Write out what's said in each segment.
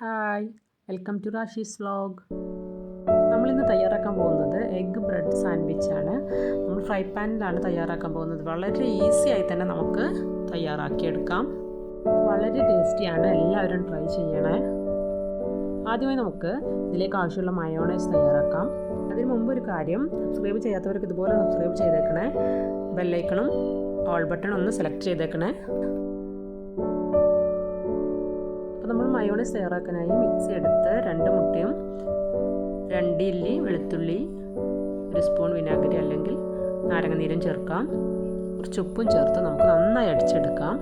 Hi, welcome to Rashi's vlog. നമ്മളിന്ന് തയ്യാറാക്കാൻ പോകുന്നത് എഗ്ഗ് ബ്രെഡ് സാൻഡ്വിച്ചാണ്. നമ്മൾ ഫ്രൈ പാനിലാണ് തയ്യാറാക്കാൻ പോകുന്നത്. വളരെ ഈസി ആയി തന്നെ നമുക്ക് തയ്യാറാക്കിയെടുക്കാം. വളരെ ടേസ്റ്റിയാണ്, എല്ലാവരും ട്രൈ ചെയ്യണേ. ആദ്യമായി നമുക്ക് ഇതിലേക്ക് ആവശ്യമുള്ള മയോണൈസ് തയ്യാറാക്കാം. അതിന് മുമ്പ് ഒരു കാര്യം, സബ്സ്ക്രൈബ് ചെയ്യാത്തവർക്ക് ഇതുപോലെ സബ്സ്ക്രൈബ് ചെയ്തേക്കണേ. ബെല്ലൈക്കണും ഓൾ ബട്ടൺ ഒന്ന് സെലക്ട് ചെയ്തേക്കണേ. അപ്പോൾ നമ്മൾ മയോണൈസ് തയ്യാറാക്കാനായി മിക്സി എടുത്ത് 2 മുട്ടയും 2 ഇല്ലി വെളുത്തുള്ളി, 1 സ്പൂൺ വിനാഗിരി അല്ലെങ്കിൽ നാരങ്ങനീരും ചേർക്കാം. കുറച്ച് ഉപ്പും ചേർത്ത് നമുക്ക് നന്നായി അടിച്ചെടുക്കാം.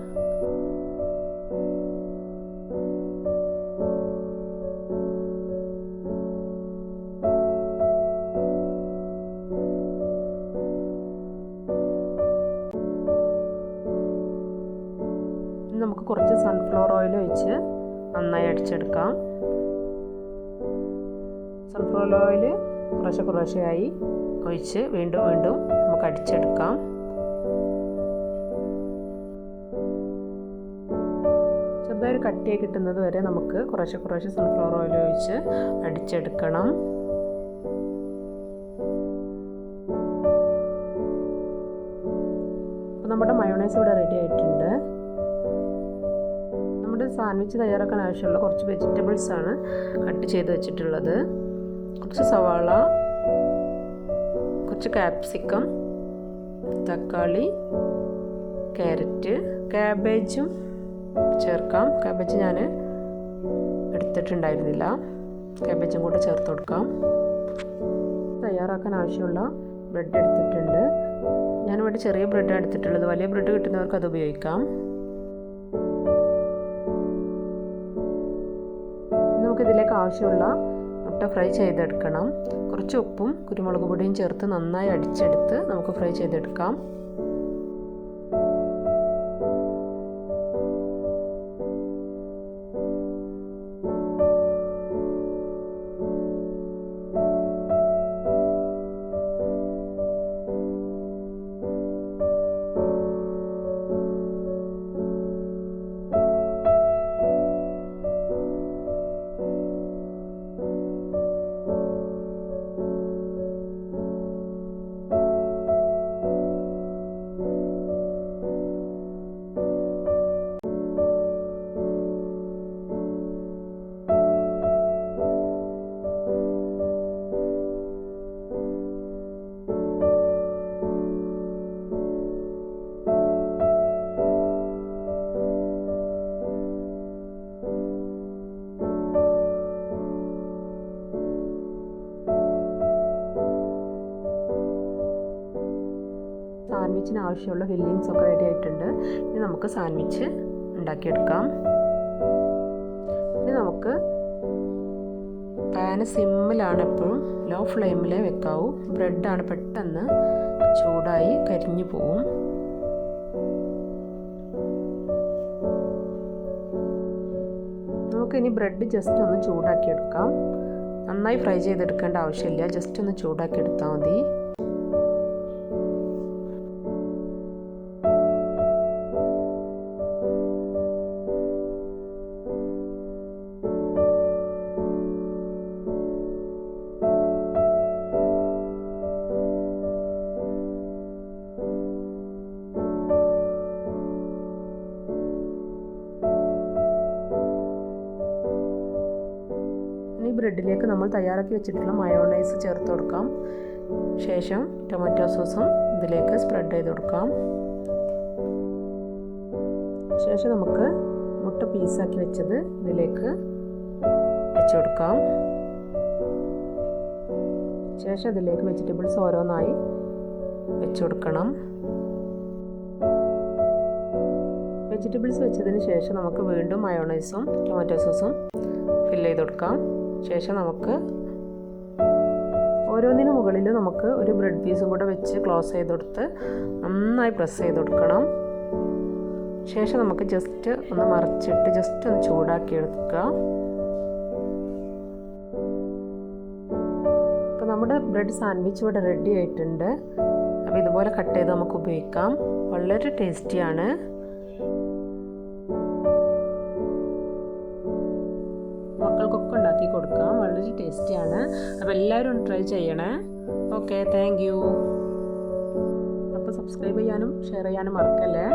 നമുക്ക് കുറച്ച് സൺഫ്ലവർ ഓയിൽ ഒഴിച്ച് നന്നായി അടിച്ചെടുക്കാം. സൺഫ്ലവർ ഓയിൽ കുറേശ്ശെയായി ഒഴിച്ച് വീണ്ടും നമുക്ക് അടിച്ചെടുക്കാം. ചെറുതായി ഒരു കട്ടിയായി കിട്ടുന്നത് വരെ നമുക്ക് കുറേശ്ശെ സൺഫ്ലവർ ഓയിൽ ഒഴിച്ച് അടിച്ചെടുക്കണം. അപ്പോൾ നമ്മുടെ മയോണൈസ് ഇവിടെ റെഡി ആയിട്ടുണ്ട്. സാൻഡ്വിച്ച് തയ്യാറാക്കാൻ ആവശ്യമുള്ള കുറച്ച് വെജിറ്റബിൾസ് ആണ് കട്ട് ചെയ്ത് വെച്ചിട്ടുള്ളത്. കുറച്ച് സവാള, കുറച്ച് കാപ്സിക്കം, തക്കാളി, ക്യാരറ്റ്, കാബേജും ചേർക്കാം. കാബേജ് ഞാൻ എടുത്തിട്ടുണ്ടായിരുന്നില്ല, കാബേജും കൂടെ ചേർത്ത് കൊടുക്കാം. തയ്യാറാക്കാൻ ആവശ്യമുള്ള ബ്രെഡ് എടുത്തിട്ടുണ്ട്. ഞാനിവിടെ ചെറിയ ബ്രെഡാണ് എടുത്തിട്ടുള്ളത്. വലിയ ബ്രെഡ് കിട്ടുന്നവർക്ക് അത് ഉപയോഗിക്കാം. നമുക്കിതിലേക്ക് ആവശ്യമുള്ള മുട്ട ഫ്രൈ ചെയ്തെടുക്കണം. കുറച്ച് ഉപ്പും കുരുമുളക് പൊടിയും ചേർത്ത് നന്നായി അടിച്ചെടുത്ത് നമുക്ക് ഫ്രൈ ചെയ്തെടുക്കാം. സാൻഡ്വിച്ചിന് ആവശ്യമുള്ള ഫില്ലിങ്സ് ഒക്കെ റെഡി ആയിട്ടുണ്ട്. ഇനി നമുക്ക് സാൻഡ്വിച്ച് ഉണ്ടാക്കിയെടുക്കാം. ഇനി നമുക്ക് പാന് സിമ്മിലാണ്, എപ്പോഴും ലോ ഫ്ലെയിമിലേ വെക്കാവൂ. ബ്രെഡാണ് പെട്ടെന്ന് ചൂടായി കരിഞ്ഞു പോവും. നമുക്കിനി ബ്രെഡ് ജസ്റ്റ് ഒന്ന് ചൂടാക്കിയെടുക്കാം. നന്നായി ഫ്രൈ ചെയ്തെടുക്കേണ്ട ആവശ്യമില്ല, ജസ്റ്റ് ഒന്ന് ചൂടാക്കിയെടുത്താൽ മതി. ഈ ബ്രെഡിലേക്ക് നമ്മൾ തയ്യാറാക്കി വെച്ചിട്ടുള്ള മയോണൈസ് ചേർത്ത് കൊടുക്കാം. ശേഷം ടൊമാറ്റോ സോസും ഇതിലേക്ക് സ്പ്രെഡ് ചെയ്ത് കൊടുക്കാം. ശേഷം നമുക്ക് മുട്ട പീസാക്കി വെച്ചത് ഇതിലേക്ക് വെച്ച് കൊടുക്കാം. ശേഷം ഇതിലേക്ക് വെജിറ്റബിൾസ് ഓരോന്നായി വെച്ച് കൊടുക്കണം. വെജിറ്റബിൾസ് വെച്ചതിന് ശേഷം നമുക്ക് വീണ്ടും മയോണൈസും ടൊമാറ്റോ സോസും ഫില്ല് ചെയ്ത് കൊടുക്കാം. ശേഷം നമുക്ക് ഓരോന്നിനു മുകളിൽ നമുക്ക് ഒരു ബ്രെഡ് പീസും കൂടെ വെച്ച് ക്ലോസ് ചെയ്ത് കൊടുത്ത് നന്നായി പ്രസ് ചെയ്ത് കൊടുക്കണം. ശേഷം നമുക്ക് ജസ്റ്റ് ഒന്ന് മറിച്ചിട്ട് ജസ്റ്റ് ഒന്ന് ചൂടാക്കി എടുക്കുക. അപ്പോൾ നമ്മുടെ ബ്രെഡ് സാൻഡ്വിച്ച് ഇവിടെ റെഡി ആയിട്ടുണ്ട്. അപ്പോൾ ഇതുപോലെ കട്ട് ചെയ്ത് നമുക്ക് ഉപയോഗിക്കാം. വളരെ ടേസ്റ്റിയാണ്. കുട്ടികൾക്കൊക്കെ ഉണ്ടാക്കി കൊടുക്കാം. വളരെ ടേസ്റ്റിയാണ്. അപ്പോൾ എല്ലാവരും ഒന്ന് ട്രൈ ചെയ്യണേ. Okay, thank you. അപ്പോൾ സബ്സ്ക്രൈബ് ചെയ്യാനും ഷെയർ ചെയ്യാനും മറക്കല്ലേ.